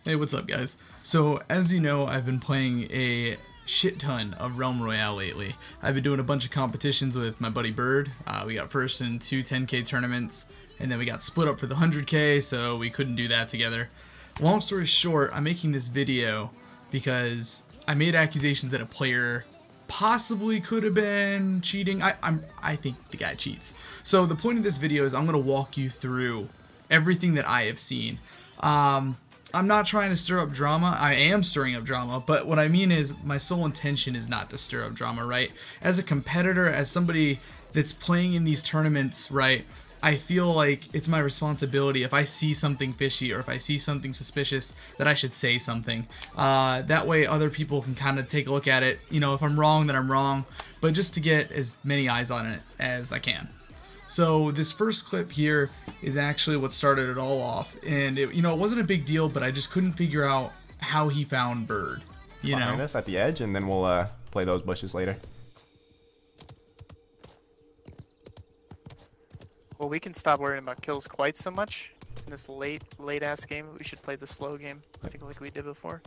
Hey, what's up guys? So as you know, I've been playing a shit ton of Realm Royale lately. I've been doing a bunch of competitions with my buddy Bird. We got first in two 10k tournaments, and then we got split up for the 100k, so we couldn't do that together. Long story short, I'm making this video because I made accusations that a player possibly could have been cheating. I think the guy cheats. So the point of this video is I'm going to walk you through everything that I have seen. I'm not trying to stir up drama. I am stirring up drama, but what I mean is my sole intention is not to stir up drama, right? As a competitor, as somebody that's playing in these tournaments, right, I feel like it's my responsibility if I see something fishy or if I see something suspicious that I should say something. That way other people can kind of take a look at it. You know, if I'm wrong, then I'm wrong, but just to get as many eyes on it as I can. So this first clip here is actually what started it all off, and it wasn't a big deal, but I just couldn't figure out how he found Bird. Behind us at the edge, and then we'll play those bushes later. Well, we can stop worrying about kills quite so much in this late ass game. We should play the slow game, I think, like we did before.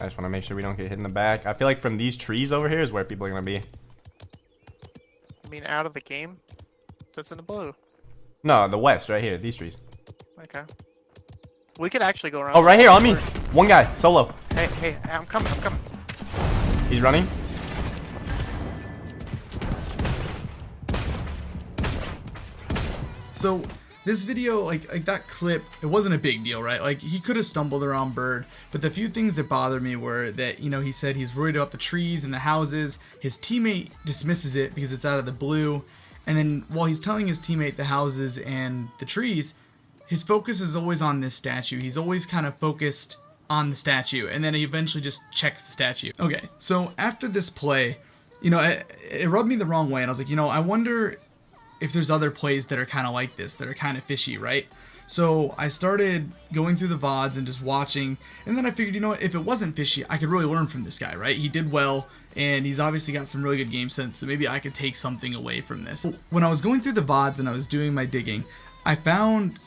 I just want to make sure we don't get hit in the back. I feel like from these trees over here is where people are gonna be. I mean, out of the game? Just in the blue. No, the west, right here. These trees. Okay. We could actually go around. Oh, right here on me. One guy, solo. Hey, I'm coming. He's running. So this video, like that clip, it wasn't a big deal, right? Like he could have stumbled around Bird, but the few things that bothered me were that, he said he's worried about the trees and the houses. His teammate dismisses it because it's out of the blue. And then while he's telling his teammate the houses and the trees, his focus is always on this statue. He's always kind of focused on the statue, and then he eventually just checks the statue. Okay, so after this play, it rubbed me the wrong way, and I was like, I wonder if there's other plays that are kind of like this, that are kind of fishy, right? So I started going through the VODs and just watching, and then I figured, if it wasn't fishy, I could really learn from this guy, right? He did well, and he's obviously got some really good game sense, so maybe I could take something away from this. When I was going through the VODs and I was doing my digging, I found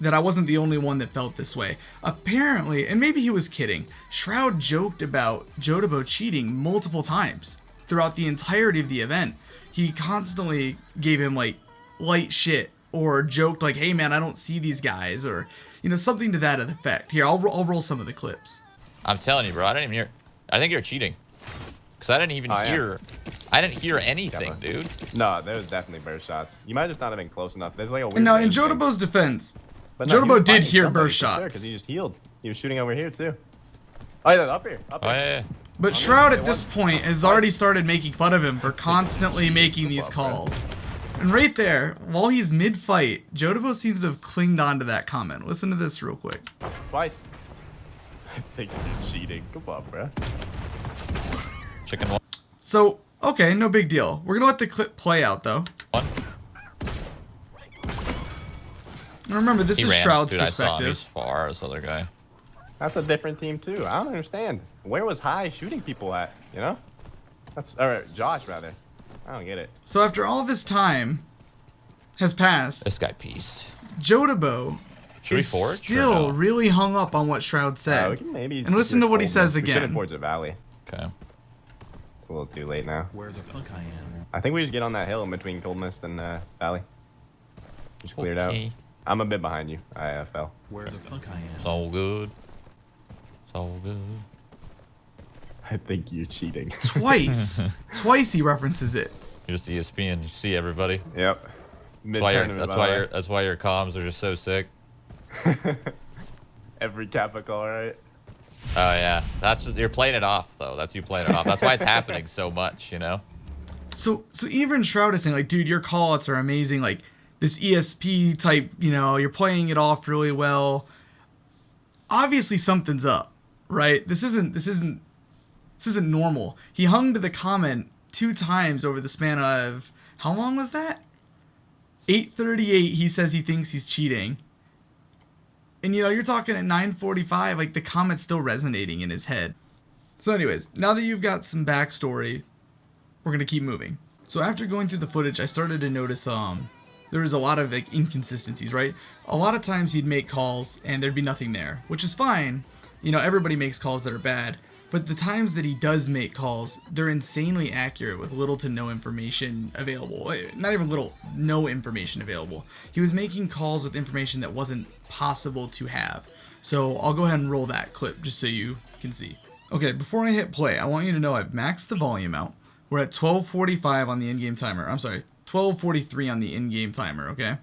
that I wasn't the only one that felt this way. Apparently, and maybe he was kidding, Shroud joked about Jotobo cheating multiple times throughout the entirety of the event. He constantly gave him like light shit or joked like, hey man, I don't see these guys, or something to that effect. Here, I'll roll some of the clips. I'm telling you, bro, I didn't even hear. I think you're cheating, because I didn't even hear. Yeah. I didn't hear anything, dude. No, there was definitely burst shots. You might just not have been close enough. There's like a weird. No, in Jotobo's defense, Jotobo did hear burst shots because he just healed. He was shooting over here too. Oh yeah, up here. Oh yeah. But Shroud at this point has already started making fun of him for constantly making these calls. And right there, while he's mid-fight, Jotobo seems to have clinged on to that comment. Listen to this real quick. Twice. I think you're cheating. Come on, bro. Chicken one. So, okay, no big deal. We're gonna let the clip play out, though. One. And remember, this is Shroud's perspective. I saw him. He's far, this other guy. That's a different team too. I don't understand. Where was High shooting people at? That's Josh rather. I don't get it. So after all this time has passed, This guy pieced. Jotobo is still really hung up on what Shroud said. We can maybe and listen to what he says We should again. have forged the valley. Okay. It's a little too late now. Where the fuck I am? I think we just get on that hill in between Cold Mist and Valley. Just cleared out. I'm a bit behind you. I fell. Where the fuck I am? It's all good. It's all good. I think you're cheating. Twice. Twice he references it. You're just ESPN. You see everybody. Yep. That's why your comms are just so sick. Every Kappa call, right? Oh yeah. You're playing it off though. That's you playing it off. That's why it's happening so much, So even Shroud is saying like, dude, your call-outs are amazing. Like this ESP type, you're playing it off really well. Obviously something's up, right? This isn't normal. He hung to the comment 2 times over the span of, how long was that? 8:38, he says he thinks he's cheating. And you're talking at 9:45, like the comment's still resonating in his head. So anyways, now that you've got some backstory, we're gonna keep moving. So after going through the footage, I started to notice there was a lot of like inconsistencies, right? A lot of times he'd make calls and there'd be nothing there, which is fine. You know, everybody makes calls that are bad, but the times that he does make calls, they're insanely accurate with little to no information available. Not even little, no information available. He was making calls with information that wasn't possible to have. So I'll go ahead and roll that clip just so you can see. Okay, before I hit play, I want you to know I've maxed the volume out. We're at 12:45 on the in-game timer. I'm sorry, 12:43 on the in-game timer, okay?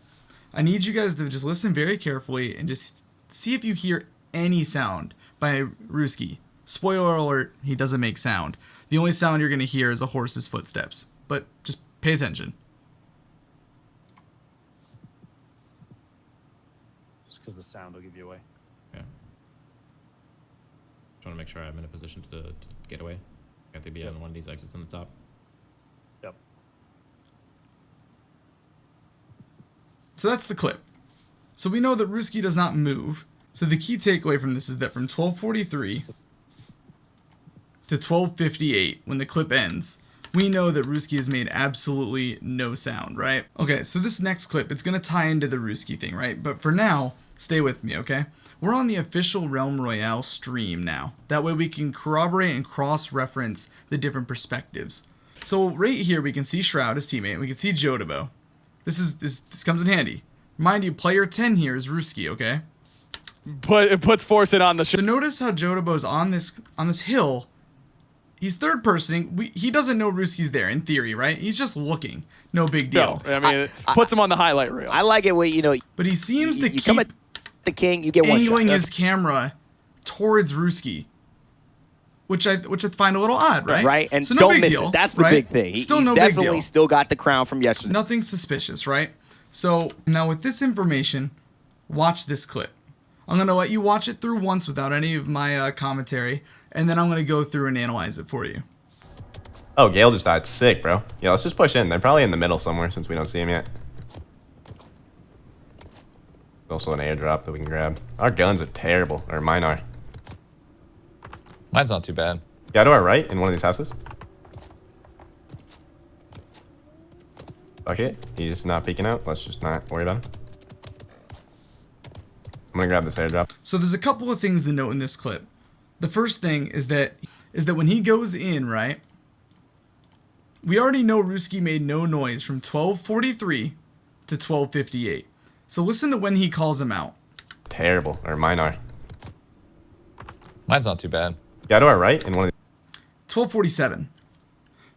I need you guys to just listen very carefully and just see if you hear any sound by Ruski. Spoiler alert, he doesn't make sound. The only sound you're going to hear is a horse's footsteps. But just pay attention. Just because the sound will give you away. Yeah. Trying to make sure I'm in a position to get away. I have to be on one of these exits on the top. Yep. So that's the clip. So we know that Ruski does not move. So the key takeaway from this is that from 12:43 to 12:58, when the clip ends, we know that Ruski has made absolutely no sound, right? Okay, so this next clip, it's going to tie into the Ruski thing, right? But for now, stay with me, okay? We're on the official Realm Royale stream now. That way we can corroborate and cross-reference the different perspectives. So right here, we can see Shroud, his teammate. We can see Jotobo. This comes in handy. Mind you, player 10 here is Ruski, okay? But it puts Force on the So notice how Jotobo's on this hill. He's third personing. He doesn't know Ruski's there in theory, right? He's just looking. No big deal. I mean, it puts him on the highlight reel. I like it when, you know, But he seems to you come keep at the king, you get one shot. angling his camera towards Ruski, which I find a little odd, right? Right, and so no don't big miss deal, it. That's the right? big thing. Still He's no big definitely deal. still got the crown from yesterday. Nothing suspicious, right? So now with this information, watch this clip. I'm going to let you watch it through once without any of my commentary, and then I'm going to go through and analyze it for you. Oh, Gale just died. Sick, bro. Yeah, let's just push in. They're probably in the middle somewhere since we don't see him yet. Also an airdrop that we can grab. Our guns are terrible. Or mine are. Mine's not too bad. Guy to our right in one of these houses. Fuck it. He's not peeking out. Let's just not worry about him. I'm gonna grab this airdrop. So there's a couple of things to note in this clip. The first thing is that when he goes in, right? We already know Ruski made no noise from 12:43 to 12:58. So listen to when he calls him out. Terrible. Or mine are. Mine's not too bad. Guy to our right in one of 12:47.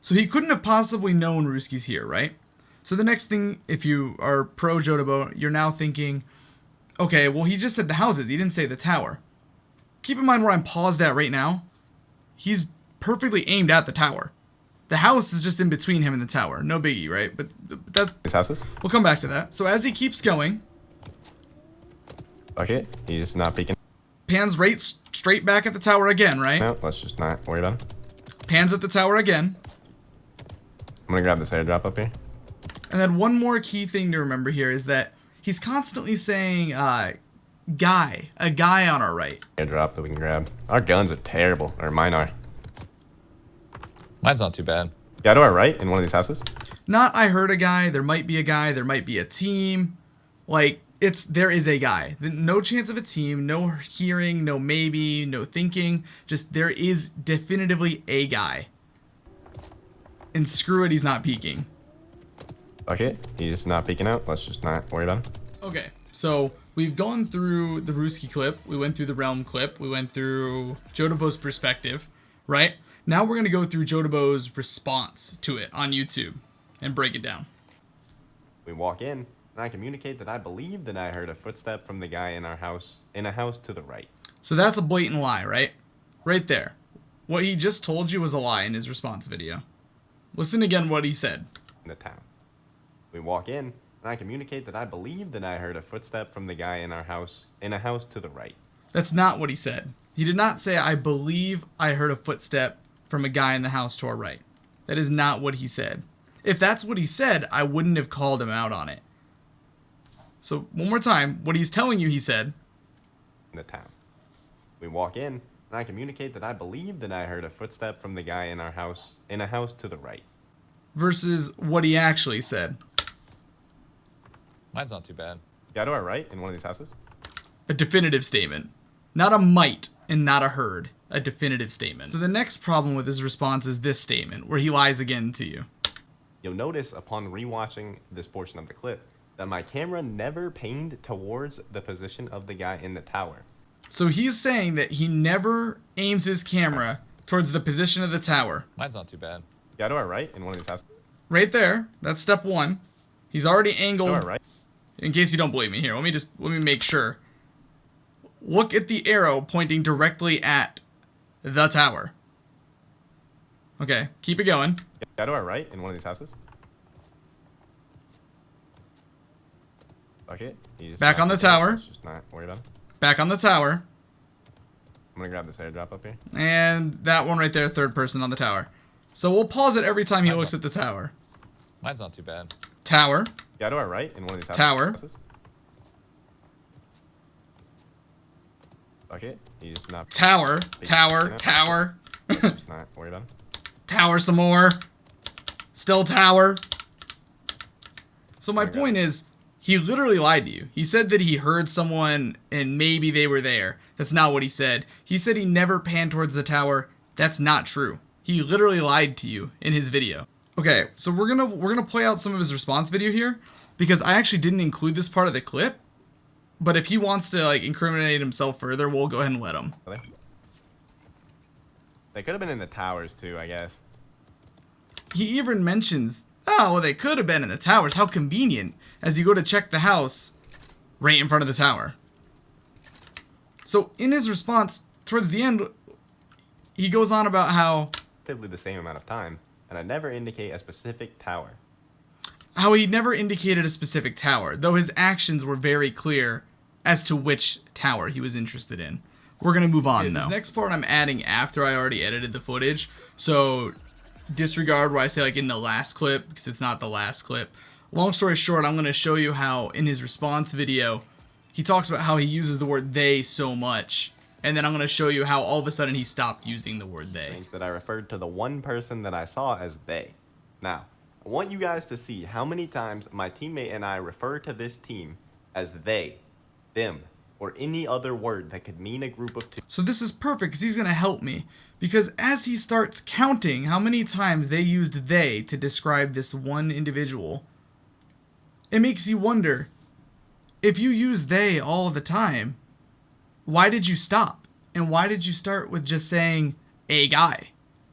So he couldn't have possibly known Ruski's here, right? So the next thing, if you are pro Jotobo, you're now thinking, okay, well, he just said the houses. He didn't say the tower. Keep in mind where I'm paused at right now. He's perfectly aimed at the tower. The house is just in between him and the tower. No biggie, right? But that these houses. we'll come back to that. So as he keeps going, Fuck it. He's not peeking pans right straight back at the tower again, right? out. Let's just not worry about him. Pans at the tower again. I'm gonna grab this airdrop up here. And then one more key thing to remember here is that he's constantly saying, a guy on our right. Airdrop that we can grab. Our guns are terrible. Or mine are. Mine's not too bad. Guy to our right in one of these houses. Not I heard a guy, there might be a guy, there might be a team. Like, there is a guy. No chance of a team, no hearing, no maybe, no thinking. Just there is definitively a guy. And screw it, he's not peeking. Fuck it. He's not peeking out. Let's just not worry about him. Okay, so we've gone through the Ruski clip, we went through the Realm clip, we went through Jotobo's perspective, right? Now we're going to go through Jotobo's response to it on YouTube and break it down. We walk in, and I communicate that I believe that I heard a footstep from the guy in our house, in a house to the right. So that's a blatant lie, right? Right there. What he just told you was a lie in his response video. Listen again what he said. In the town. We walk in, and I communicate that I believe that I heard a footstep from the guy in our house, in a house to the right. That's not what he said. He did not say, I believe I heard a footstep from a guy in the house to our right. That is not what he said. If that's what he said, I wouldn't have called him out on it. So, one more time, what he's telling you he said. In the town. We walk in, and I communicate that I believe that I heard a footstep from the guy in our house, in a house to the right. Versus what he actually said. Mine's not too bad. Guy to our right in one of these houses. A definitive statement. Not a might and not a heard. A definitive statement. So the next problem with his response is this statement, where he lies again to you. You'll notice upon rewatching this portion of the clip that my camera never panned towards the position of the guy in the tower. So he's saying that he never aims his camera towards the position of the tower. Mine's not too bad. Guy to our right in one of these houses. Right there. That's step one. He's already To angled. our right. In case you don't believe me, here, let me make sure. Look at the arrow pointing directly at the tower. Okay, keep it going. Guy to our right in one of these houses. Okay. He's Back on the tower. Just not worried about him. Back on the tower. I'm gonna grab this airdrop up here. And that one right there, third person on the tower. So we'll pause it every time he looks at the tower. Mine's not too bad. Tower. Guy to our right in one of these houses. Tower. Okay. He's not. Tower. Tower. Tower. Just not worried about him. Tower some more. Still tower. So my point is, he literally lied to you. He said that he heard someone and maybe they were there. That's not what he said. He said he never panned towards the tower. That's not true. He literally lied to you in his video. Okay, so we're gonna play out some of his response video here because I actually didn't include this part of the clip. But if he wants to like incriminate himself further, we'll go ahead and let him. They could have been in the towers too, I guess. He even mentions, oh, well, they could have been in the towers. How convenient. As you go to check the house right in front of the tower. So in his response, towards the end, he goes on about how The same amount of time, and I never indicate a specific tower. How he never indicated a specific tower, though his actions were very clear as to which tower he was interested in. We're going to move on, though. This next part I'm adding after I already edited the footage, so disregard what I say like in the last clip, because it's not the last clip. Long story short, I'm going to show you how in his response video, he talks about how he uses the word they so much. And then I'm going to show you how all of a sudden he stopped using the word they. Means that I referred to the one person that I saw as they. Now, I want you guys to see how many times my teammate and I refer to this team as they, them, or any other word that could mean a group of two. So this is perfect because he's going to help me. Because as he starts counting how many times they used they to describe this one individual, it makes you wonder, if you use they all the time, why did you stop? And why did you start with just saying a guy?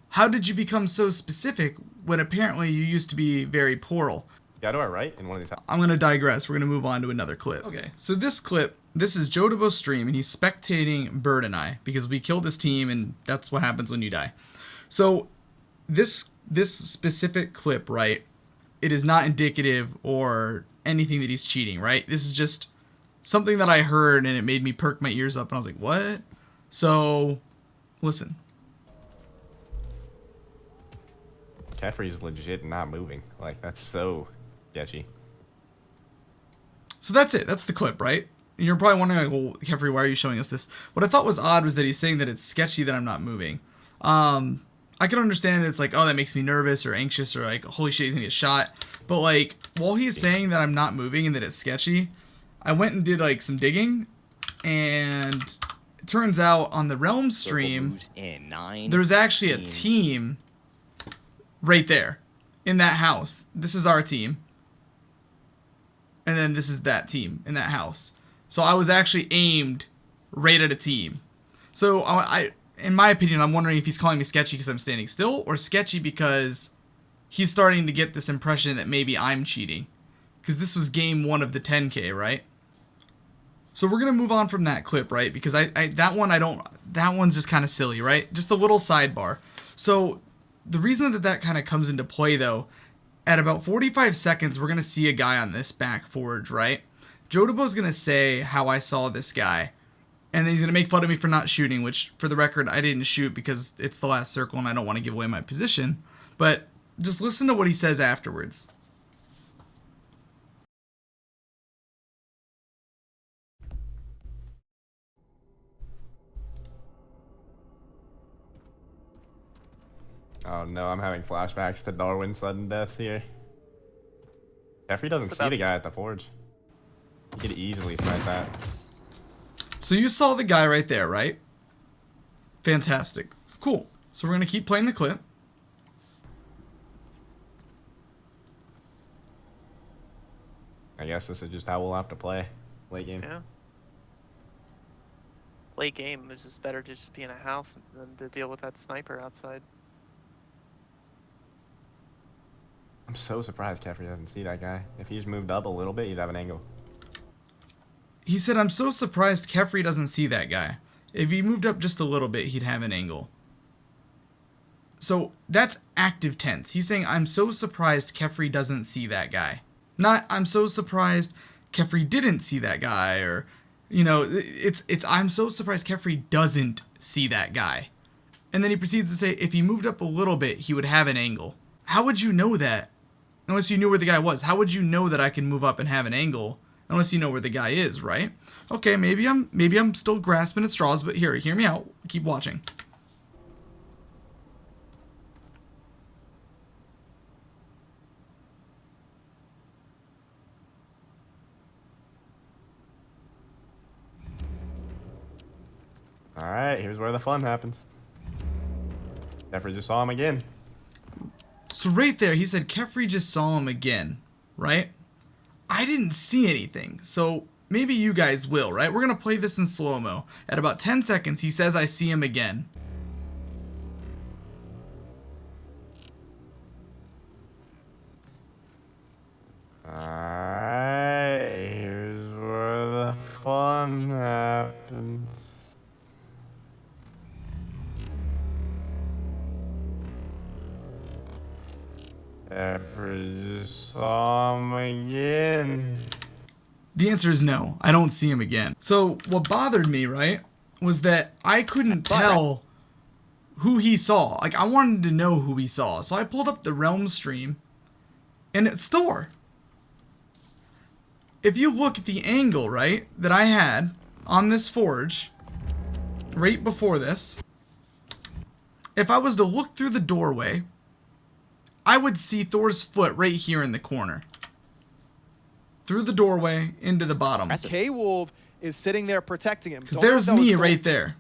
How did you become so specific when apparently you used to be very plural? Guy to our right in one of these. I'm going to digress. We're going to move on to another clip. Okay, so this clip, this is Jotobo's stream, and he's spectating Bird and I, because we killed his team, and that's what happens when you die. So this specific clip, right, it is not indicative or anything that he's cheating, right? This is just something that I heard, and it made me perk my ears up, and I was like, what? So, listen. Kephrii's legit not moving. Like, that's so sketchy. So that's it. That's the clip, right? And you're probably wondering, like, well, Kephrii, why are you showing us this? What I thought was odd was that he's saying that it's sketchy that I'm not moving. I can understand it's like, oh, that makes me nervous or anxious or like, holy shit, he's gonna get shot. But like, while he's saying that I'm not moving and that it's sketchy, I went and did like some digging, and it turns out on the Realm stream, there's actually a team right there in that house. This is our team. And then this is that team in that house. So I was actually aimed right at a team. So I in my opinion, I'm wondering if he's calling me sketchy because I'm standing still, or sketchy because he's starting to get this impression that maybe I'm cheating. Because this was game 1 of the 10K, right? So we're going to move on from that clip, right? Because that one's just kind of silly, right? Just a little sidebar. So the reason that kind of comes into play, though, at about 45 seconds, we're going to see a guy on this back forge, right? Jotobo's going to say how I saw this guy. And then he's going to make fun of me for not shooting, which, for the record, I didn't shoot because it's the last circle and I don't want to give away my position. But just listen to what he says afterwards. Oh no, I'm having flashbacks to Darwin's sudden deaths here. Kephrii doesn't see the guy at the forge. could easily snipe that. So you saw the guy right there, right? Fantastic. Cool. So we're going to keep playing the clip. I guess this is just how we'll have to play late game. Yeah. Late game is just better to just be in a house than to deal with that sniper outside. I'm so surprised Kephrii doesn't see that guy. If he's moved up a little bit, he'd have an angle. He said, I'm so surprised Kephrii doesn't see that guy. If he moved up just a little bit, he'd have an angle. So that's active tense. He's saying, I'm so surprised Kephrii doesn't see that guy. Not, I'm so surprised Kephrii didn't see that guy, or, you know, it's I'm so surprised Kephrii doesn't see that guy. And then he proceeds to say, if he moved up a little bit, he would have an angle. How would you know that? Unless you knew where the guy was. How would you know that I can move up and have an angle? Unless you know where the guy is, right? Okay, maybe I'm still grasping at straws, but hear me out. Keep watching. Alright, here's where the fun happens. Kephrii just saw him again. So right there, he said Kephrii just saw him again, right? I didn't see anything, so maybe you guys will, right? We're going to play this in slow-mo. At about 10 seconds, he says, I see him again. Alright, here's where the fun happens. Kephrii just saw him again. The answer is no. I don't see him again. So what bothered me, right, was that I couldn't tell who he saw. Like, I wanted to know who he saw. So I pulled up the Realm stream, and it's Thor. If you look at the angle, right, that I had on this forge, right before this, if I was to look through the doorway, I would see Thor's foot right here in the corner. Through the doorway into the bottom. K-Wolf is sitting there protecting him. Because there's me right there.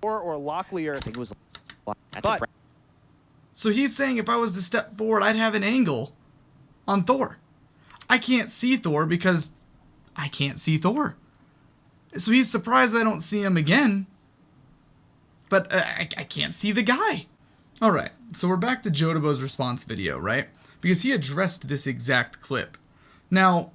Or Locklear. I think it was. But So he's saying if I was to step forward, I'd have an angle on Thor. I can't see Thor because I can't see Thor. So he's surprised I don't see him again. But I can't see the guy. Alright, so we're back to Jotobo's response video, right? Because he addressed this exact clip. Now,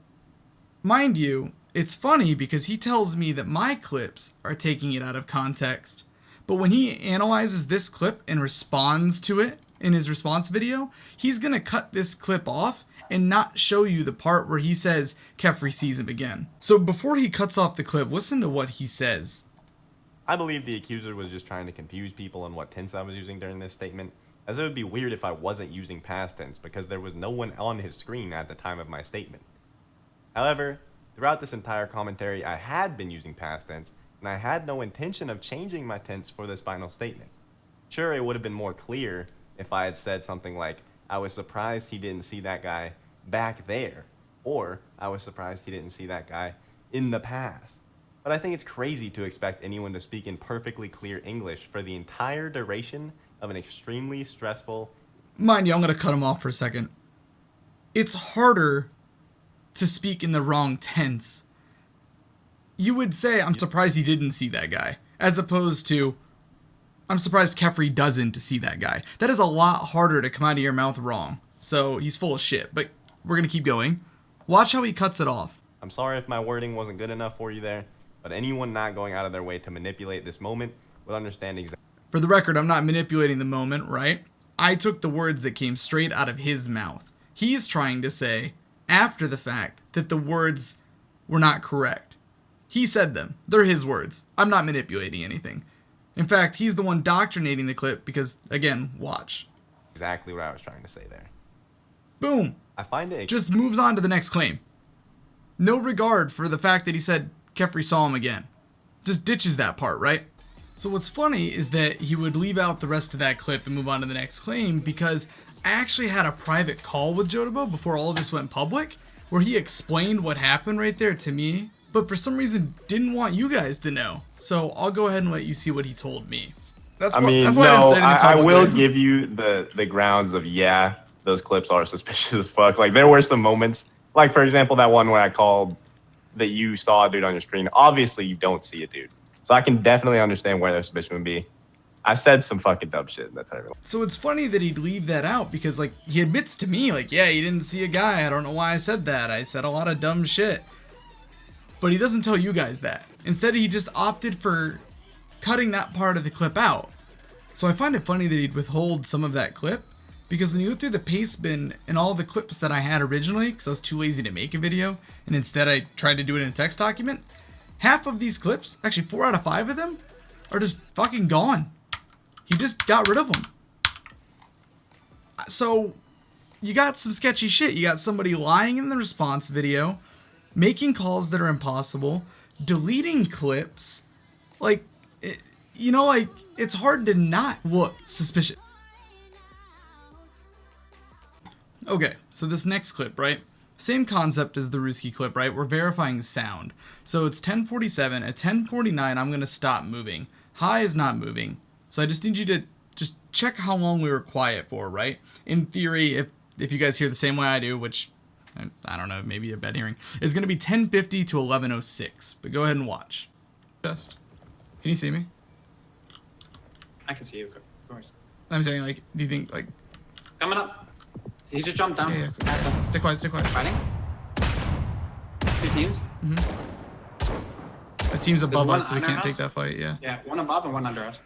mind you, it's funny because he tells me that my clips are taking it out of context. But when he analyzes this clip and responds to it in his response video, he's going to cut this clip off and not show you the part where he says Kephrii sees him again. So before he cuts off the clip, listen to what he says. I believe the accuser was just trying to confuse people on what tense I was using during this statement, as it would be weird if I wasn't using past tense because there was no one on his screen at the time of my statement. However, throughout this entire commentary, I had been using past tense, and I had no intention of changing my tense for this final statement. Sure, it would have been more clear if I had said something like, I was surprised he didn't see that guy back there, or I was surprised he didn't see that guy in the past. But I think it's crazy to expect anyone to speak in perfectly clear English for the entire duration of an extremely stressful... Mind you, I'm going to cut him off for a second. It's harder to speak in the wrong tense. You would say, I'm surprised he didn't see that guy, as opposed to, I'm surprised Kephrii doesn't see that guy. That is a lot harder to come out of your mouth wrong. So he's full of shit, but we're going to keep going. Watch how he cuts it off. I'm sorry if my wording wasn't good enough for you there, but anyone not going out of their way to manipulate this moment would understand exactly. For the record, I'm not manipulating the moment, right? I took the words that came straight out of his mouth. He's trying to say, after the fact, that the words were not correct. He said them. They're his words. I'm not manipulating anything. In fact, he's the one doctrinating the clip because, again, watch. Exactly what I was trying to say there. Boom. I find it... Just moves on to the next claim. No regard for the fact that he said Kephrii saw him again. Just ditches that part, right? So what's funny is that he would leave out the rest of that clip and move on to the next claim because I actually had a private call with Jotobo before all of this went public where he explained what happened right there to me, but for some reason didn't want you guys to know. So I'll go ahead and let you see what he told me. That's I why mean, I didn't say anything I will publicly. give you the grounds of, yeah, those clips are suspicious as fuck. Like, there were some moments, like, for example, that one where I called that you saw a dude on your screen. Obviously, you don't see a dude. So I can definitely understand where their suspicion would be. I said some fucking dumb shit. That's everyone. So it's funny that he'd leave that out because, like, he admits to me, like, yeah, he didn't see a guy. I don't know why I said that. I said a lot of dumb shit. But he doesn't tell you guys that. Instead, he just opted for cutting that part of the clip out. So I find it funny that he'd withhold some of that clip, because when you go through the paste bin and all the clips that I had originally, because I was too lazy to make a video, and instead I tried to do it in a text document, half of these clips, actually 4 out of 5 of them, are just fucking gone. He just got rid of them. So you got some sketchy shit. You got somebody lying in the response video, making calls that are impossible, deleting clips, like, you know, like, it's hard to not look suspicious. Okay, so this next clip, right? Same concept as the Ruski clip, right? We're verifying sound. So it's 10:47. At 10:49, I'm going to stop moving. High is not moving. So I just need you to just check how long we were quiet for, right? In theory, if you guys hear the same way I do, which, I don't know, maybe a bad hearing, it's going to be 10:50 to 11:06. But go ahead and watch. Just, can you see me? I can see you, of course. I'm saying, like, do you think, like... Coming up. He just jumped down. Yeah, yeah. Stay quiet, stay quiet. Fighting. 2 teams. The team's above one us, so we under can't us? take that fight, yeah. Yeah, one above and one under us.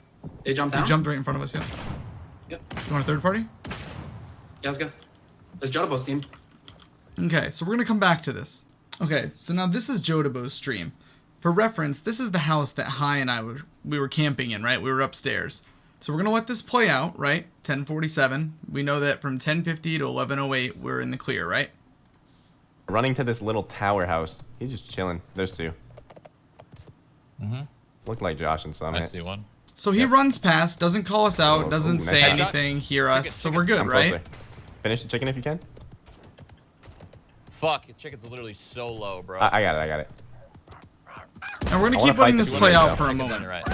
They jumped down? He jumped right in front of us, yeah. Yep. You want a third party? Yeah, let's go. There's Jotobo's team. Okay, so we're going to come back to this. Okay, so now this is Jotobo's stream. For reference, this is the house that Hai and I we were camping in, right? We were upstairs. So we're going to let this play out, right? 10:47. We know that from 10:50 to 11:08, we're in the clear, right? Running to this little tower house. He's just chilling. There's 2. Look like Josh and Summit. I see one. So he runs past, doesn't call us out, doesn't nice say shot. anything, hear us, so we're good, I'm right? closer. Finish the chicken if you can. Fuck, his chicken's literally so low, bro. I got it. I got it. And we're going I to wanna keep letting fight this this play one out for a Chicken's on moment. your right.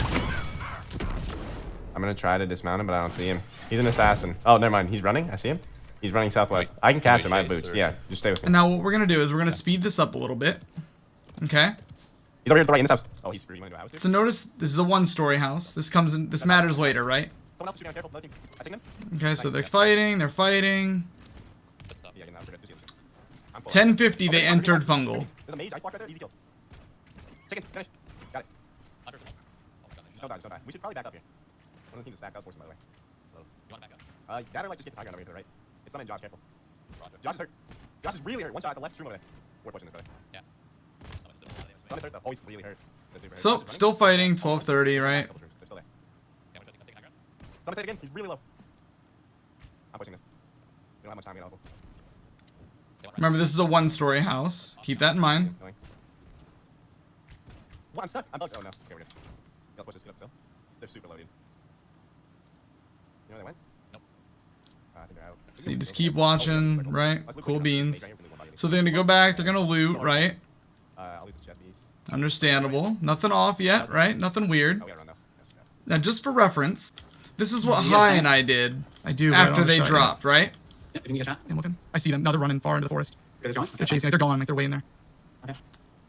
I'm gonna try to dismount him, but I don't see him. He's an assassin. Oh, never mind. He's running. I see him. He's running southwest. I can catch him. I have boots. Yeah, just stay with me. And now what we're going to do is we're going to speed this up a little bit. Okay? He's over here to the right in this house. Oh, he's screwed. You wanna go house? So notice this is a 1-story house. This comes in. This matters later, right? Someone else is shooting on. Careful. Another team. I seen him. Okay, so they're fighting. They're fighting. Yeah, getting out. We're good. I'm full. 10:50. They entered fungal. There's a mage. Ice block right there. Easy kill. Chicken. Finish. Got it. Don't die. Don't die. We should probably back up here. One of the teams is stacked. That was forcing, by the way. You want to back up? That or like just get the tiger over here to the right. It's not in Josh. Careful. Josh is hurt. Josh is really hurt. One shot at the left. Shroom over there. We're pushing this way. Yeah. Son is hurt though. Oh, he's really hurt. They're super hurt. So Josh is running. still fighting. 12:30, right? Couple shrooms. They're still there. Yeah, we're taking high ground. Someone say it again. He's really low. I'm pushing this. We don't have much time to get hustle. Remember, this is a 1-story house. Keep that in mind. What? I'm stuck. I'm bugged. Oh no. Okay, we're good. Let's push this. Get up still. They're super low, dude. You know where they went? Nope. I think they're out. So you just keep watching, right? Cool beans. So they're gonna go back. They're gonna loot, right? I'll leave the chest piece. Understandable. Nothing off yet, right? Nothing weird. Oh, we gotta run though. Now, just for reference, this is what Hai and I did do. after they dropped, right? Yeah, if you can get a shot. I'm looking. I see them. Now they're running far into the forest. Okay, they're going. They're chasing. Like, they're gone. Like they're way in there. Okay.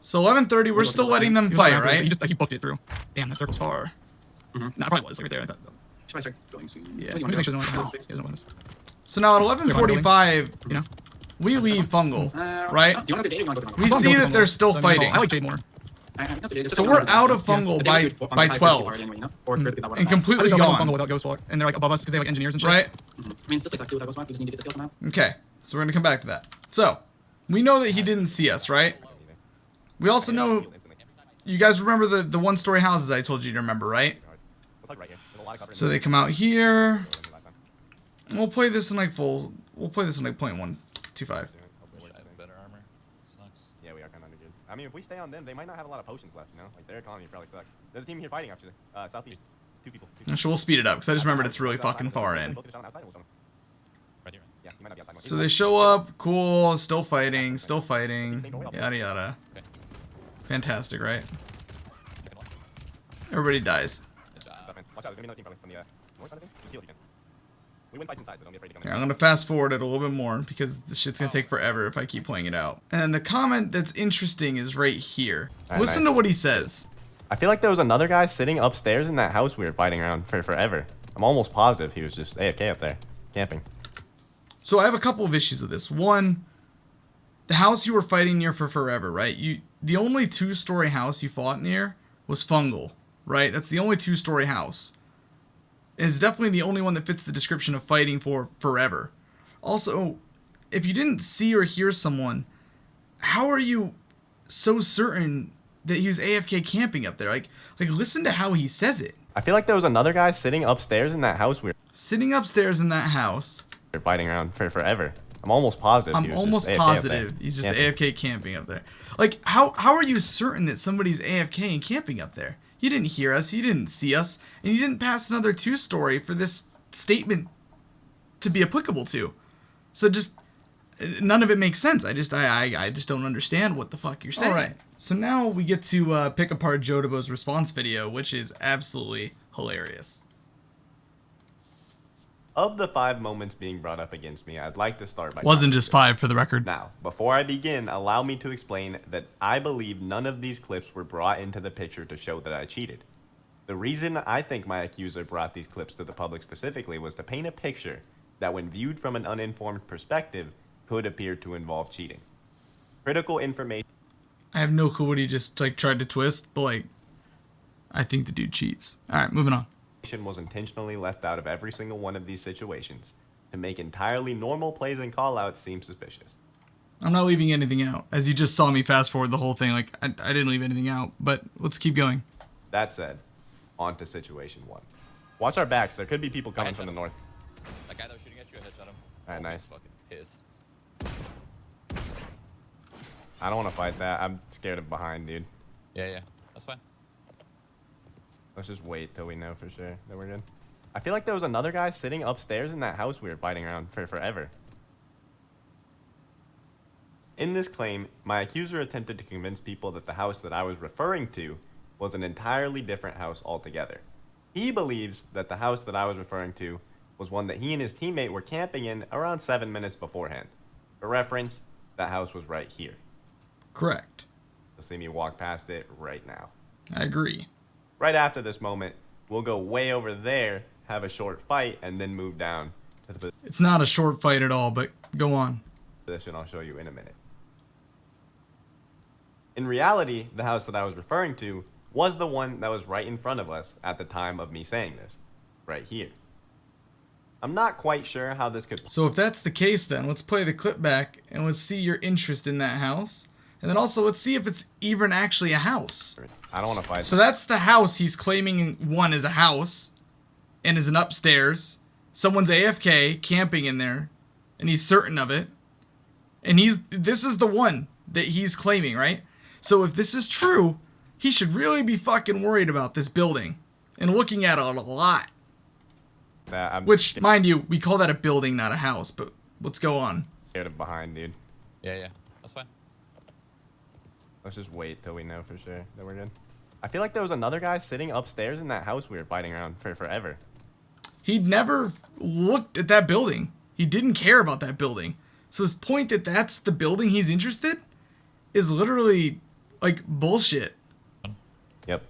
So 11:30, we're still letting them He was fight, around here, right? He just like he booked it through. Damn, that circle's far. Mm-hmm. Nah, it probably was right there. I thought, Should probably start going soon. Yeah. What do you just want make to sure do? there's no one else. He doesn't want us. So now at 11:45, You know. we leave fungal, Oh, right? do you want to go to Jade or you want to go to We Fungal? see that they're still So, I mean, fighting. I like Jade more. So we're out of fungal by 12 and completely I just go fungal gone. without Ghost Walk, and they're like above us because they have like engineers and shit. Right? I mean, this place sucks too without Ghost Walk. We just need to get the skills somehow. Okay. So we're gonna come back to that. So we know that he didn't see us, right? We also know. You guys remember the 1-story houses I told you to remember, right? So they come out here. We'll play this in like full. We'll play this in like 0.125. Better armor. Sucks. Yeah, we are kind of under good. I mean, if we stay on them, they might not have a lot of potions left, you know? Like, their economy probably sucks. There's a team here fighting, actually. Southeast. 2 people. Actually, we'll speed it up because I just remembered it's really fucking far in. Right here. So they show up, cool, still fighting, yada yada. Fantastic, right? Everybody dies. Here, I'm gonna fast forward it a little bit more because this shit's gonna take forever if I keep playing it out. And the comment that's interesting is right here. Listen to what he says. I feel like there was another guy sitting upstairs in that house we were fighting around for forever. I'm almost positive he was just AFK up there, camping. So I have a couple of issues with this. One, the house you were fighting near for forever, right? The only 2-story house you fought near was Fungal, right? That's the only 2-story house. And it's definitely the only one that fits the description of fighting for forever. Also, if you didn't see or hear someone, how are you so certain that he was AFK camping up there? Like listen to how he says it. I feel like there was another guy sitting upstairs in that house we were fighting around for forever. I'm almost positive. I'm almost positive he's just AFK camping up there. Like, how are you certain that somebody's AFK and camping up there? You didn't hear us, you didn't see us, and you didn't pass another 2-story for this statement to be applicable to. So just none of it makes sense. I just don't understand what the fuck you're saying. All right. So now we get to pick apart Jotobo's response video, which is absolutely hilarious. Of the 5 moments being brought up against me, I'd like to start by... Wasn't just 5 for the record. Now, before I begin, allow me to explain that I believe none of these clips were brought into the picture to show that I cheated. The reason I think my accuser brought these clips to the public specifically was to paint a picture that, when viewed from an uninformed perspective, could appear to involve cheating. Critical information... I have no clue what he just tried to twist, but I think the dude cheats. Alright, moving on. Was intentionally left out of every single one of these situations to make entirely normal plays and callouts seem suspicious. I'm not leaving anything out. As you just saw me fast forward the whole thing, I didn't leave anything out, but let's keep going. That said, on to situation 1. Watch our backs. There could be people coming from the north. That guy that was shooting at you, I headshot him. Alright, nice. Fucking pissed. I don't want to fight that. I'm scared of behind, dude. Yeah, that's fine. Let's just wait till we know for sure that we're good. I feel like there was another guy sitting upstairs in that house we were fighting around for forever. In this claim, my accuser attempted to convince people that the house that I was referring to was an entirely different house altogether. He believes that the house that I was referring to was one that he and his teammate were camping in around 7 minutes beforehand. For reference, that house was right here. Correct. You'll see me walk past it right now. I agree. Right after this moment, we'll go way over there, have a short fight, and then move down to the It's not a short fight at all, but go on. position I'll show you in a minute. In reality, the house that I was referring to was the one that was right in front of us at the time of me saying this. Right here. I'm not quite sure how this could... So if that's the case, then let's play the clip back and let's see your interest in that house. And then also, let's see if it's even actually a house. I don't want to fight. So that's the house he's claiming one is a house and is an upstairs. Someone's AFK camping in there and he's certain of it. And this is the one that he's claiming, right? So if this is true, he should really be fucking worried about this building and looking at it a lot. Which, mind you, we call that a building, not a house, but let's go on. Scared of behind, dude. Yeah, that's fine. Let's just wait till we know for sure that we're good. I feel like there was another guy sitting upstairs in that house we were fighting around for forever. He'd never looked at that building. He didn't care about that building. So his point that that's the building he's interested is literally, bullshit. Yep.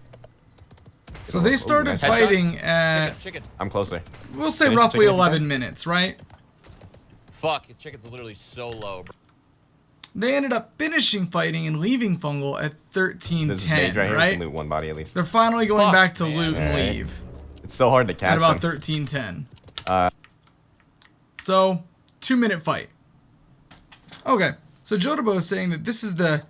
So they started fighting at... Chicken. I'm closer. We'll say roughly 11 minutes, right? Fuck, his chicken's literally so low, bro. They ended up finishing fighting and leaving Fungal at 13:10, right? Here, loot one body at least. They're finally going back to loot and leave. It's so hard to catch at about them. 13:10. So, 2-minute fight. Okay, so Jotobo is saying that this is the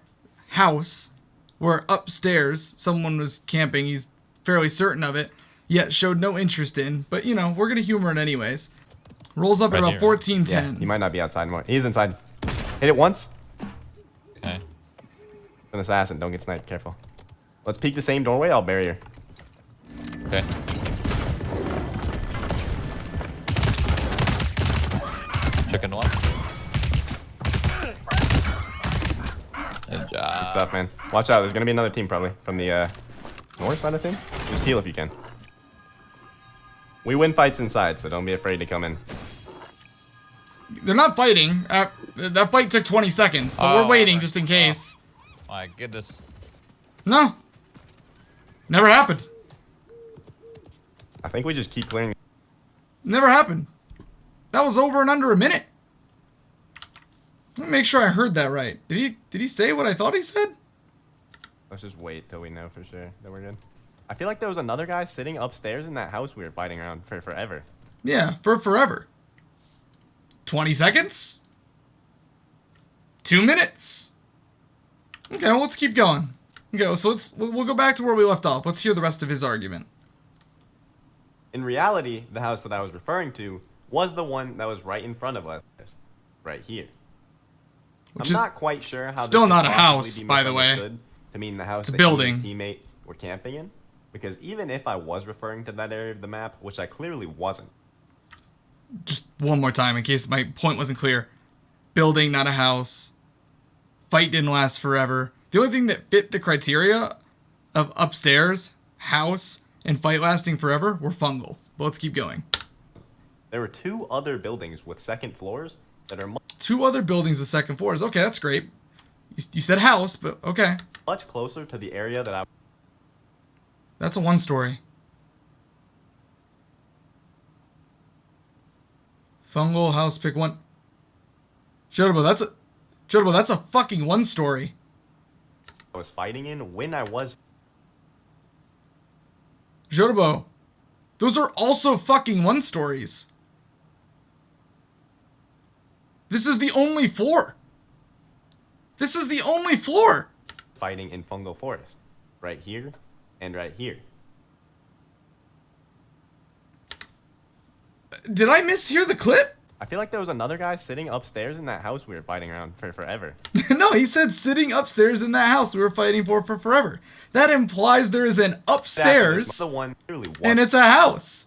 house where upstairs someone was camping. He's fairly certain of it, yet showed no interest in. But, you know, we're going to humor it anyways. Rolls up at about 14:10. Yeah, he might not be outside anymore. He's inside. Hit it once. Okay. It's an assassin. Don't get sniped. Careful. Let's peek the same doorway. I'll bury her. Okay. Chicken one. Good stuff, man. Watch out. There's going to be another team probably from the north side, I think. Just heal if you can. We win fights inside, so don't be afraid to come in. They're not fighting. That fight took 20 seconds, but we're waiting just in case. Oh, my goodness. No. Never happened. I think we just keep clearing. Never happened. That was over in under a minute. Let me make sure I heard that right. Did he say what I thought he said? Let's just wait till we know for sure that we're good. I feel like there was another guy sitting upstairs in that house we were fighting around for forever. Yeah, for forever. 20 seconds? 2 minutes? Okay, well, let's keep going. Okay, so we'll go back to where we left off. Let's hear the rest of his argument. In reality, the house that I was referring to was the one that was right in front of us, right here. Which I'm is not quite sure how still this not could a possibly house, be by the way. misunderstood to mean the house It's a that building. he and his teammate were camping in, because even if I was referring to that area of the map, which I clearly wasn't. Just one more time in case my point wasn't clear. Building, not a house. Fight didn't last forever. The only thing that fit the criteria of upstairs, house, and fight lasting forever were fungal. But let's keep going. There were 2 other buildings with second floors that are 2 other buildings with second floors. Okay, that's great. You said house, but okay. much closer to the area that I... That's a 1-story. Fungal house pick 1. Jotobo, that's a fucking 1-story. was fighting in when I was... Jotobo, those are also fucking 1-stories. This is the only floor. This is the only floor. Fighting in fungal forest. Right here and right here. Did I mishear the clip? I feel like there was another guy sitting upstairs in that house we were fighting around for forever. No, he said sitting upstairs in that house we were fighting for forever. That implies there is an upstairs, The one clearly was. and it's a house.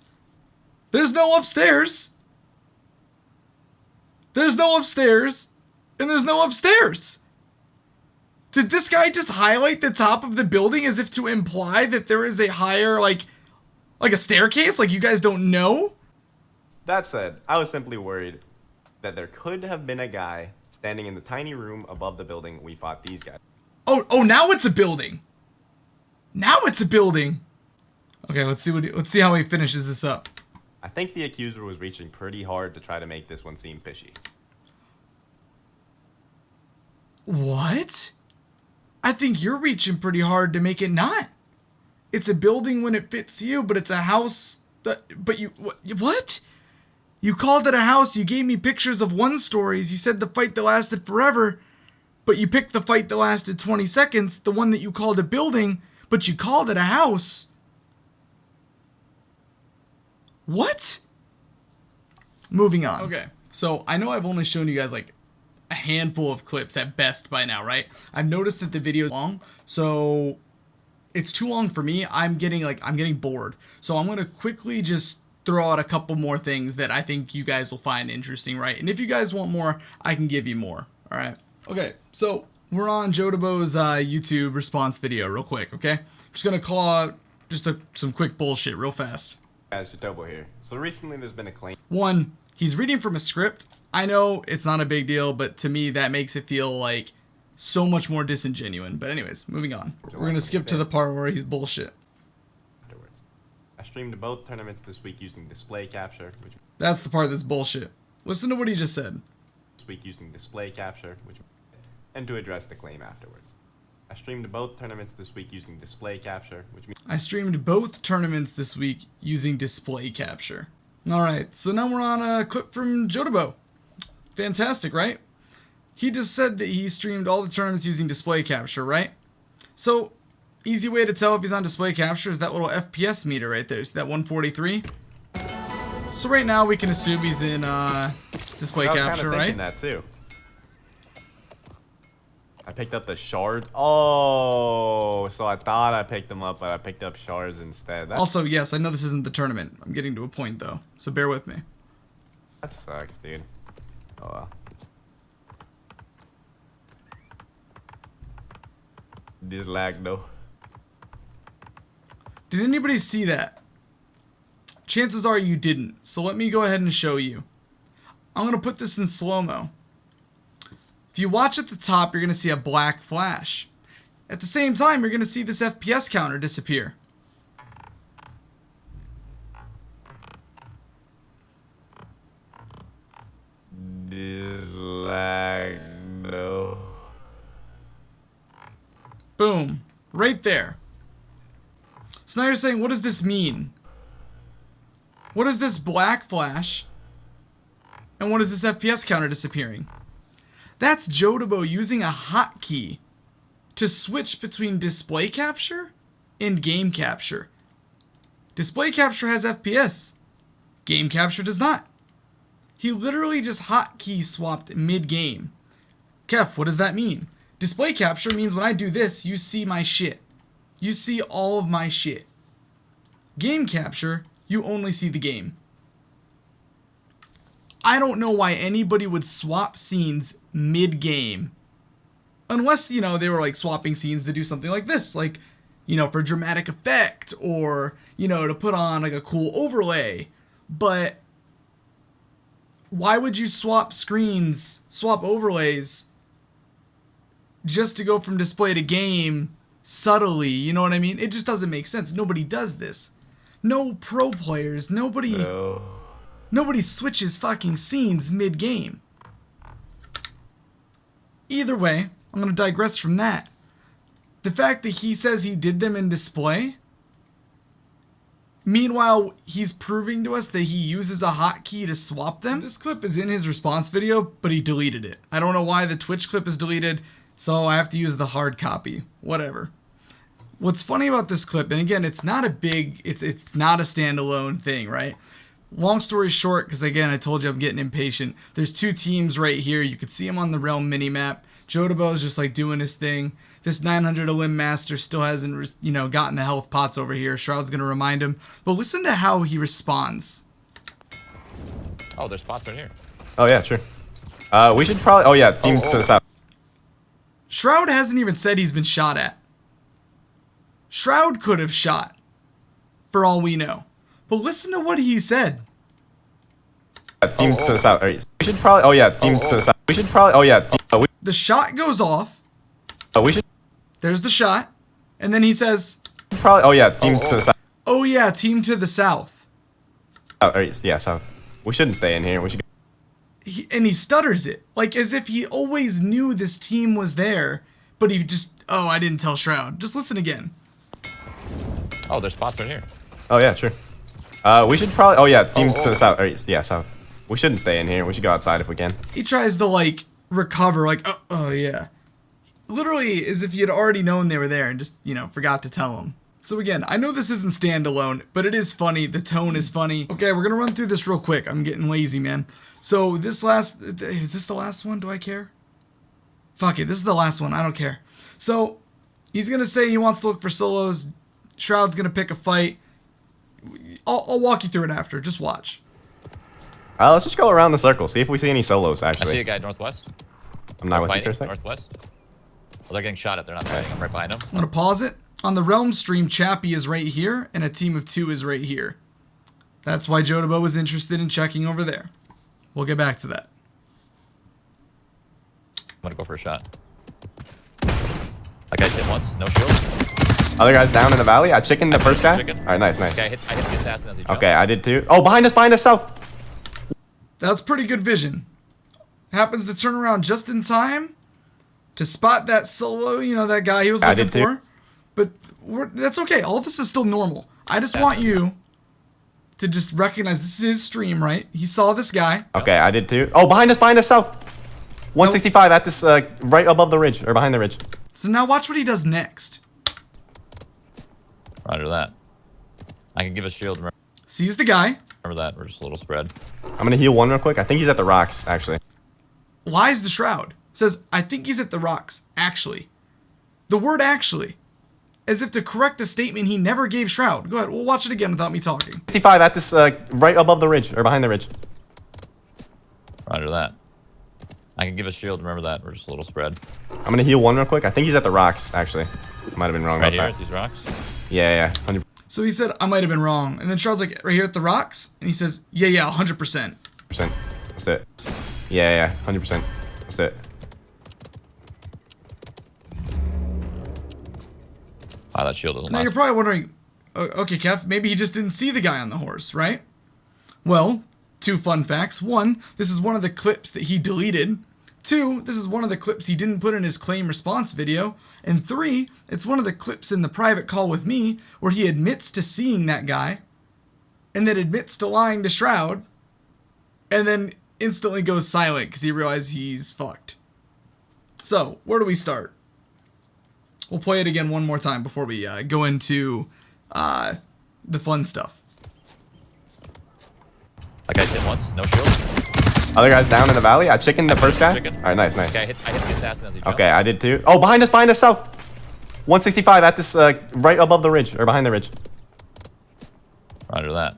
There's no upstairs. There's no upstairs, and there's no upstairs. Did this guy just highlight the top of the building as if to imply that there is a higher, like a staircase? Like you guys don't know? That said, I was simply worried that there could have been a guy standing in the tiny room above the building we fought these guys. Oh, now it's a building. Now it's a building. Okay, let's see how he finishes this up. I think the accuser was reaching pretty hard to try to make this one seem fishy. What? I think you're reaching pretty hard to make it not. It's a building when it fits you, but it's a house but you what? You called it a house, you gave me pictures of 1-stories, you said the fight that lasted forever, but you picked the fight that lasted 20 seconds, the one that you called a building, but you called it a house. What? Moving on. Okay, so I know I've only shown you guys like a handful of clips at best by now, right? I've noticed that the video is long, so it's too long for me. I'm getting bored. So I'm going to quickly just throw out a couple more things that I think you guys will find interesting, right? And if you guys want more, I can give you more, all right? Okay, so we're on Jotobo's YouTube response video real quick, okay? Just going to call out just some quick bullshit real fast. Guys, Jotobo here. So recently there's been a claim. 1, he's reading from a script. I know it's not a big deal, but to me that makes it feel like so much more disingenuous. But anyways, moving on. We're going to skip to the part where he's bullshit. Afterwards. I streamed both tournaments this week using display capture, which... That's the part that's bullshit. Listen to what he just said. This week using display capture, which... and to address the claim afterwards. I streamed both tournaments this week using display capture, which means... I streamed both tournaments this week using display capture. Alright, so now we're on a clip from Jotobo. Fantastic, right? He just said that he streamed all the tournaments using display capture, right? So, easy way to tell if he's on display capture is that little FPS meter right there. See that 143? So right now we can assume he's in display capture, right? That too. I picked up the shard. Oh, so I thought I picked them up, but I picked up shards instead. Also, yes, I know this isn't the tournament. I'm getting to a point though, so bear with me. That sucks, dude. Oh well. This lag though. Did anybody see that? Chances are you didn't. So let me go ahead and show you. I'm going to put this in slow-mo. If you watch at the top, you're going to see a black flash. At the same time, you're going to see this FPS counter disappear. This lag though. Boom. Right there. So now you're saying, what does this mean? What is this black flash? And what is this FPS counter disappearing? That's Jotobo using a hotkey to switch between display capture and game capture. Display capture has FPS. Game capture does not. He literally just hotkey swapped mid-game. Kef, what does that mean? Display capture means when I do this, you see my shit. You see all of my shit. Game capture, you only see the game. I don't know why anybody would swap scenes mid-game. Unless, you know, they were like swapping scenes to do something like this. Like, you know, for dramatic effect or, you know, to put on like a cool overlay. But why would you swap screens, swap overlays just to go from display to game subtly? You know what I mean? It just doesn't make sense. Nobody does this. No pro players, nobody switches fucking scenes mid-game. Either way, I'm going to digress from that. The fact that he says he did them in display, meanwhile, he's proving to us that he uses a hotkey to swap them. This clip is in his response video, but he deleted it. I don't know why the Twitch clip is deleted, so I have to use the hard copy. Whatever. What's funny about this clip, and again, it's not a big, it's not a standalone thing, right? Long story short, because again, I told you I'm getting impatient. There's two teams right here. You could see them on the Realm minimap. Jotobo's just like doing his thing. This 900 Elim Master still hasn't, you know, gotten the health pots over here. Shroud's going to remind him. But listen to how he responds. Oh, there's pots right here. Oh, yeah, sure. We should probably... Oh, yeah, team to the south. Shroud hasn't even said he's been shot at. Shroud could have shot, for all we know. But listen to what he said. Team to the south. We should probably... Oh, yeah, team to the south. We should probably... Oh, yeah. The shot goes off. We should... There's the shot. And then he says... Probably... Oh, yeah, team to the south. Oh, yeah, team to the south. Yeah, south. We shouldn't stay in here. We should... And he stutters it. Like, as if he always knew this team was there. But he just... Oh, I didn't tell Shroud. Just listen again. Oh, there's pots right here. Oh, yeah, sure. We should probably... Oh, yeah, team to the south. Yeah, south. We shouldn't stay in here. We should go outside if we can. He tries to, like, recover. Like, oh, yeah. Literally as if he had already known they were there and just, you know, forgot to tell him. So again, I know this isn't standalone, but it is funny. The tone is funny. Okay, we're going to run through this real quick. I'm getting lazy, man. So this last... Is this the last one? Do I care? Fuck it. This is the last one. I don't care. So he's going to say he wants to look for solos. Shroud's going to pick a fight. I'll walk you through it after. Just watch. Let's just go around the circle. See if we see any solos, actually. I see a guy northwest. I'm not with you fighting for a second. Northwest. Well, they're getting shot at. They're not fighting. I'm right behind them. I'm going to pause it. On the Realm stream, Chappie is right here, and a team of 2 is right here. That's why Jotobo was interested in checking over there. We'll get back to that. I'm going to go for a shot. That guy's hit once. No shield. Other guys down in the valley. I chickened the first guy. Chicken. All right, nice. Okay, I hit the assassin as he jumped. Okay, I did too. Oh, behind us, south. That's pretty good vision. Happens to turn around just in time to spot that solo, you know, that guy he was looking for. But that's okay. All of this is still normal. I just want you to just recognize this is his stream, right? He saw this guy. Okay, I did too. Oh, behind us, south. 165 at this, right above the ridge, or behind the ridge. So now watch what he does next. Roger that. I can give a shield. Sees the guy. Remember that. We're just a little spread. I'm going to heal one real quick. I think he's at the rocks, actually. Lies the Shroud. Says, I think he's at the rocks, actually. The word actually. As if to correct the statement he never gave Shroud. Go ahead, we'll watch it again without me talking. 65 at this, right above the ridge, or behind the ridge. Roger that. I can give a shield. Remember that. We're just a little spread. I'm going to heal one real quick. I think he's at the rocks, actually. I might have been wrong Right about here that. at these rocks. Yeah, 100%. So he said, I might have been wrong. And then Shroud's like, right here at the rocks? And he says, yeah, 100%. That's it. Yeah, 100%. That's it. Wow, that shield doesn't Now last. you're probably wondering, okay, Kev, maybe he just didn't see the guy on the horse, right? Well, 2 fun facts. 1, this is one of the clips that he deleted. 2, this is one of the clips he didn't put in his claim response video. And 3, it's one of the clips in the private call with me where he admits to seeing that guy and then admits to lying to Shroud and then instantly goes silent because he realized he's fucked. So, where do we start? We'll play it again one more time before we go into the fun stuff. That guy's hit once, no shield. Other guy's down in the valley. I chickened the first guy. Chicken. All right, nice. Okay, I hit the assassin as he jumped. Okay, I did too. Oh, behind us, south. 165 at this, right above the ridge, or behind the ridge. Roger that.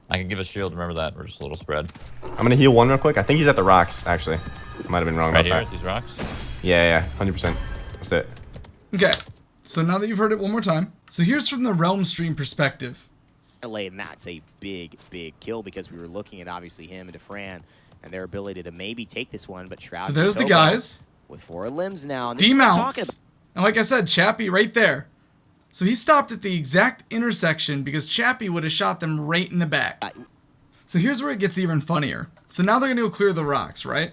I can give a shield, remember that. We're just a little spread. I'm gonna heal one real quick. I think he's at the rocks, actually. I might have been wrong Right about here that. at these rocks. Yeah, 100%. That's it. Okay, so now that you've heard it one more time. So here's from the Realm stream perspective. And that's a big kill because we were looking at obviously him and DeFran and their ability to maybe take this one, but Shroud So there's the Jotobo guys. with 4 limbs now. And this is what I'm talking D-mounts. about. And like I said, Chappie right there. So he stopped at the exact intersection because Chappie would have shot them right in the back. So here's where it gets even funnier. So now they're going to go clear the rocks, right?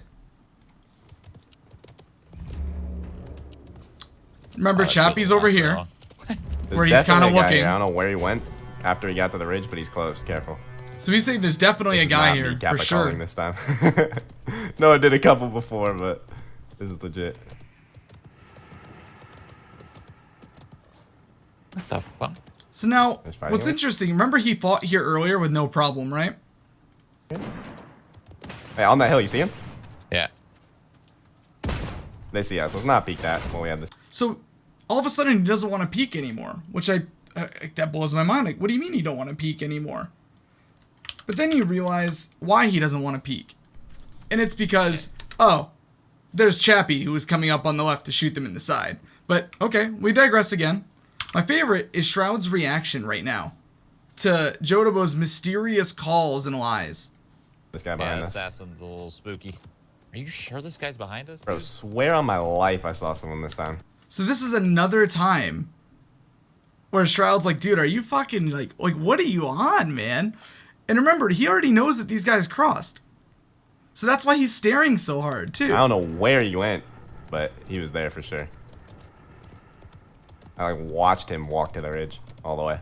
Remember, Oh, that Chappie's shield over doesn't here. last There's Where he's kinda definitely a guy looking. here. I don't know where he went after he got to the ridge, but he's close. Careful. So he's saying there's definitely a This is guy not here, me for Kappa sure. calling this time. No, I did a couple before, but this is legit. What the fuck? So now, There's fighting what's over. interesting, remember he fought here earlier with no problem, right? Hey, on that hill, you see him? Yeah. They see us. Let's not peek that when we have this. So all of a sudden he doesn't want to peek anymore, which that blows my mind. Like, what do you mean you don't want to peek anymore? But then you realize why he doesn't want to peek. And it's because, oh, there's Chappie who was coming up on the left to shoot them in the side. But, okay, we digress again. My favorite is Shroud's reaction right now to Jotobo's mysterious calls and lies. This guy Yeah, behind the us. assassin's a little spooky. Are you sure this guy's behind us? Bro, dude? swear on my life I saw someone this time. So this is another time where Shroud's like, dude, are you fucking, like what are you on, man? And remember, he already knows that these guys crossed. So that's why he's staring so hard, too. I don't know where he went, but he was there for sure. I like watched him walk to the ridge all the way.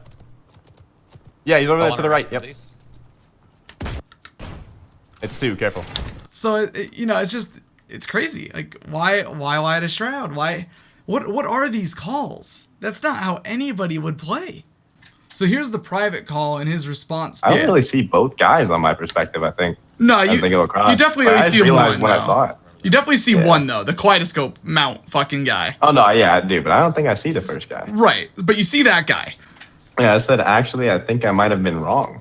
Yeah, he's over Oh, there on to the our right. at Yep. least. It's 2, careful. So, it's crazy. Like, why lie to Shroud? What are these calls? That's not how anybody would play. So here's the private call and his response. I don't really see both guys on my perspective, I think. No, I think it'll cross. you definitely But only I see just realized one, when I though. saw it. You definitely see one, though. The kaleidoscope mount fucking guy. Oh, no, yeah, I do, but I don't think I see the first guy. Right, but you see that guy. Yeah, I said, actually, I think I might have been wrong.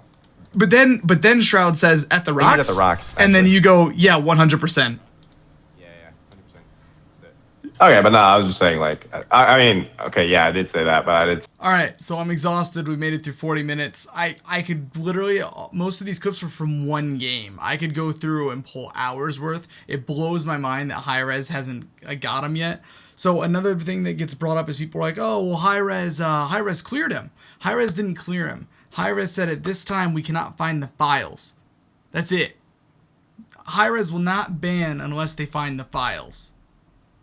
But then Shroud says at the I think he's rocks. at the rocks, and then actually. you go, yeah, 100%. Yeah, 100%. Okay, but no, I was just saying, like, I mean, okay, yeah, I did say that, but I did. All right, so I'm exhausted. We made it through 40 minutes. I could literally, most of these clips were from one game. I could go through and pull hours worth. It blows my mind that Hi-Rez hasn't got him yet. So another thing that gets brought up is people are like, oh, well, Hi-Rez cleared him. Hi-Rez didn't clear him. Hi-Rez said at this time we cannot find the files. That's it. Hi-Rez will not ban unless they find the files.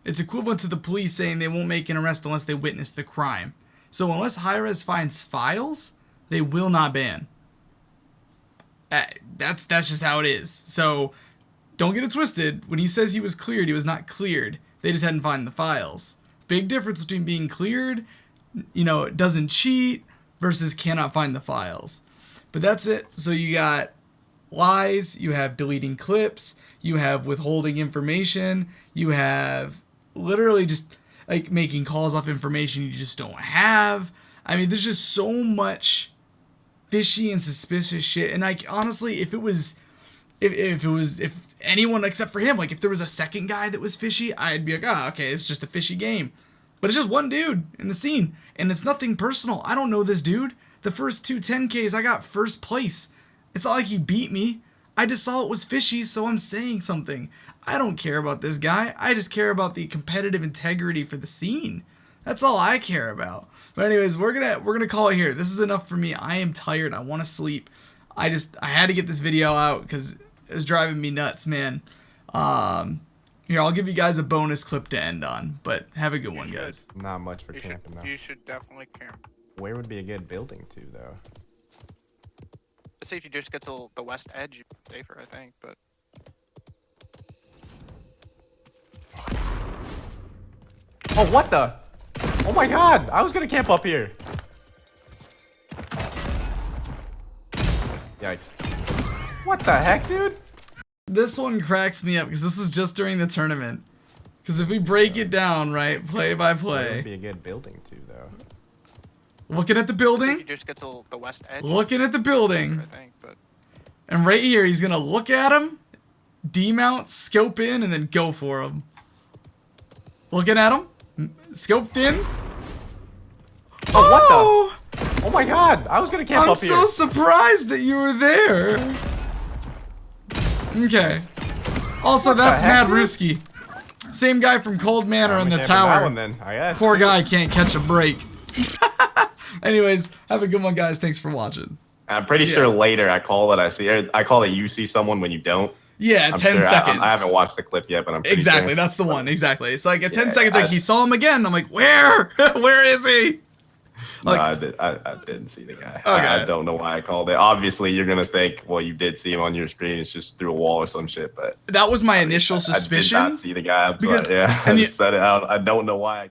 It's equivalent to the police saying they won't make an arrest unless they witness the crime. So unless Hi-Rez finds files, they will not ban. That's just how it is. So don't get it twisted. When he says he was cleared, he was not cleared. They just hadn't found the files. Big difference between being cleared, doesn't cheat, versus cannot find the files. But that's it. So you got lies, you have deleting clips, you have withholding information, you have literally just like making calls off information you just don't have. I mean, there's just so much fishy and suspicious shit. And like, honestly, if anyone except for him, like if there was a second guy that was fishy, I'd be like, oh, okay, it's just a fishy game. But it's just one dude in the scene, and it's nothing personal. I don't know this dude. The first 2 10Ks, I got first place. It's not like he beat me. I just saw it was fishy, so I'm saying something. I don't care about this guy. I just care about the competitive integrity for the scene. That's all I care about. But anyways, we're gonna call it here. This is enough for me. I am tired. I want to sleep. I had to get this video out because it was driving me nuts, man. Here, I'll give you guys a bonus clip to end on, but have a good one, guys. Not much for camping though. You should definitely camp. Where would be a good building to though? Let's say if you just get to the west edge, you're safer, I think. But Oh, what the? Oh my god! I was gonna camp up here. Yikes. What the heck, dude? This one cracks me up because this was just during the tournament. Because if we break it down, right, play by Where would play. be a good building to though? Looking at the if building. you just get to the west edge, Looking at the building. I think. But And right here, he's going to look at him, demount, scope in, and then go for him. Looking at him, scoped in. Oh, what the? Oh my god! I was gonna camp I'm up here. so surprised that you were there. Okay. Also, that's heck, Mad dude? Ruski. Same guy from Cold Manor I'm on the gonna camp in that tower. one then, I guess. Poor guy can't catch a break. Anyways, have a good one, guys. Thanks for watching. I'm pretty sure later I call that you see someone when you don't. Yeah, I'm 10 sure seconds. I haven't watched the clip yet, but I'm pretty Exactly, sure. that's the one. Exactly. It's like at 10 Yeah, seconds, like he saw him again. I'm like, where? Where is he? No, Like, I didn't see the guy. Okay. I don't know why I called it. Obviously, you're gonna think, well, you did see him on your screen. It's just through a wall or some shit. But that was my initial I suspicion. did not see the guy. Because- Yeah, and I the- just said it out. I don't know why.